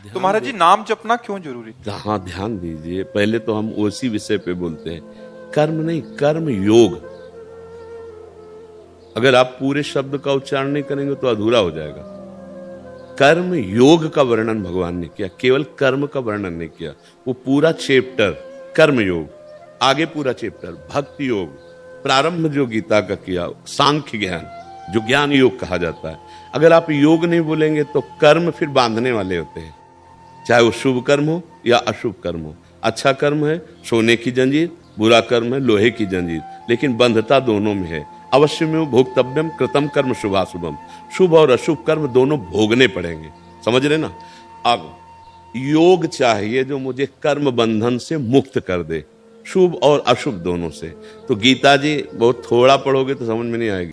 तो महाराज जी नाम जपना क्यों जरूरी? हाँ, ध्यान दीजिए। पहले तो हम उसी विषय पे बोलते हैं, कर्म नहीं, कर्म योग। अगर आप पूरे शब्द का उच्चारण नहीं करेंगे तो अधूरा हो जाएगा। कर्म योग का वर्णन भगवान ने किया, केवल कर्म का वर्णन नहीं किया। वो पूरा चैप्टर कर्म योग, आगे पूरा चैप्टर भक्ति योग, प्रारंभ जो गीता का किया सांख्य ज्ञान, जो ज्ञान योग कहा जाता है। अगर आप योग नहीं बोलेंगे तो कर्म फिर बांधने वाले होते हैं, चाहे वो शुभ कर्म हो या अशुभ कर्म हो। अच्छा कर्म है सोने की जंजीर, बुरा कर्म है लोहे की जंजीर, लेकिन बंधता दोनों में है। अवश्य में भोक्तव्यम कृतम कर्म शुभाशुभम, शुभ और अशुभ कर्म दोनों भोगने पड़ेंगे, समझ रहे ना। अब योग चाहिए जो मुझे कर्म बंधन से मुक्त कर दे, शुभ और अशुभ दोनों से। तो गीता जी बहुत थोड़ा पढ़ोगे तो समझ में नहीं आएगी।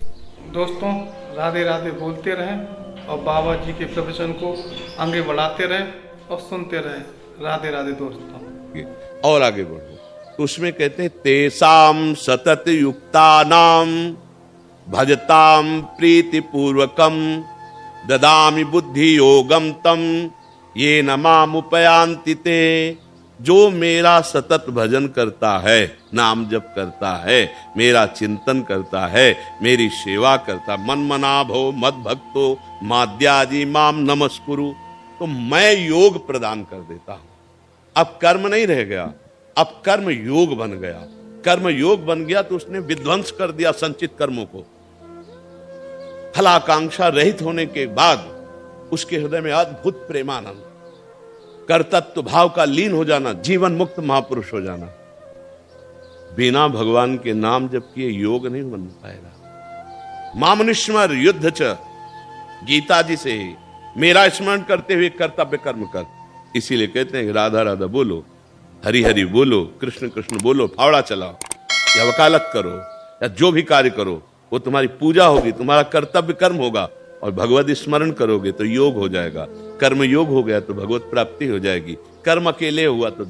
दोस्तों राधे राधे बोलते रहें और बाबा जी के प्रवचन को आगे बढ़ाते रहें और सुनते रहें। राधे राधे दोस्तों। और आगे बढ़ो तो उसमें कहते हैं तेसाम सतत युक्तानाम भजताम प्रीति पूर्वकम ददामि बुद्धि योगम तम ये नमाम उपयांति ते। जो मेरा सतत भजन करता है, नाम जप करता है, मेरा चिंतन करता है, मेरी सेवा करता, मन मना भो मद भक्तो माद्याजी माम नमस्कुरु, तो मैं योग प्रदान कर देता हूं। अब कर्म नहीं रह गया, अब कर्म योग बन गया। कर्म योग बन गया तो उसने विध्वंस कर दिया संचित कर्मों को। फलाकांक्षा रहित होने के बाद उसके हृदय में अद्भुत प्रेमानंद, कर्तृत्व भाव का लीन हो जाना, जीवन मुक्त महापुरुष हो जाना। बिना भगवान के नाम जप किए योग नहीं बन पाएगा। मामनुष्मर युद्ध च, गीता जी से ही मेरा स्मरण करते हुए कर्तव्य कर्म कर। इसीलिए कहते हैं राधा राधा बोलो, हरि हरि बोलो, कृष्ण कृष्ण बोलो, फावड़ा चलाओ या वकालत करो या जो भी कार्य करो, वो तुम्हारी पूजा होगी, तुम्हारा कर्तव्य कर्म होगा। और भगवत स्मरण करोगे तो योग हो जाएगा। कर्म योग हो गया तो भगवत प्राप्ति हो जाएगी। कर्म अकेले हुआ तो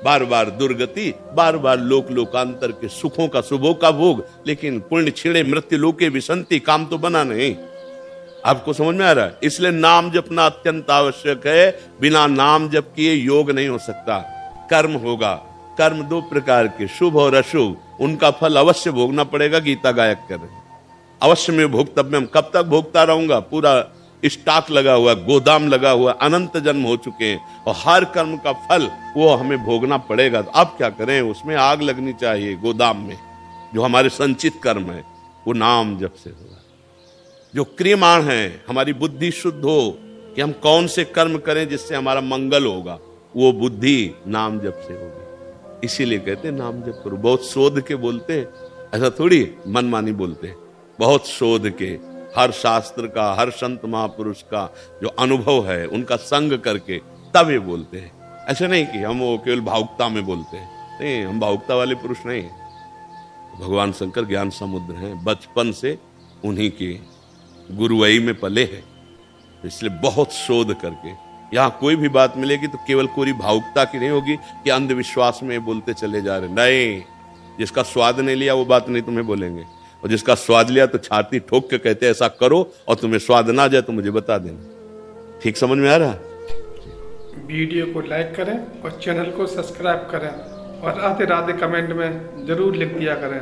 बार बार दुर्गति, बार बार लोक लोकांतर के सुखों का शुभों का भोग, लेकिन पुण्य छिड़े मृत्यु लोके विसंति, काम तो बना नहीं। आपको समझ में आ रहा है? इसलिए नाम जपना अत्यंत आवश्यक है। बिना नाम जप किए योग नहीं हो सकता। कर्म होगा, कर्म दो प्रकार के, शुभ और अशुभ, उनका फल अवश्य भोगना पड़ेगा। गीता गायक कर अवश्य में भोक्तव्यम, कब तक भोगता रहूंगा? पूरा स्टॉक लगा हुआ, गोदाम लगा हुआ, अनंत जन्म हो चुके हैं और हर कर्म का फल वो हमें भोगना पड़ेगा। तो अब क्या करें? उसमें आग लगनी चाहिए गोदाम में। जो हमारे संचित कर्म है वो नाम जप से होगा। जो क्रियमाण है, हमारी बुद्धि शुद्ध हो कि हम कौन से कर्म करें जिससे हमारा मंगल होगा, वो बुद्धि नाम जप से होगी। इसीलिए कहते हैं नाम जप करो। बहुत शोध के बोलते हैं, ऐसा थोड़ी मनमानी बोलते हैं। बहुत शोध के, हर शास्त्र का, हर संत महापुरुष का जो अनुभव है उनका संग करके तब ये बोलते हैं। ऐसे नहीं कि हम वो केवल भावुकता में बोलते हैं, नहीं, हम भावुकता वाले पुरुष नहीं हैं। भगवान शंकर ज्ञान समुद्र हैं, बचपन से उन्हीं के गुरुवई में पले हैं, इसलिए बहुत शोध करके यहाँ कोई भी बात मिलेगी तो केवल कोई भावुकता की नहीं होगी कि अंधविश्वास में बोलते चले जा रहे। नहीं, जिसका स्वाद नहीं लिया वो बात नहीं तुम्हें बोलेंगे, और जिसका स्वाद लिया तो छाती ठोक के कहते ऐसा करो, और तुम्हें स्वाद ना जाए तो मुझे बता देना। ठीक समझ में आ रहा? वीडियो को लाइक करें और चैनल को सब्सक्राइब करें और राधे राधे कमेंट में जरूर लिख दिया करें।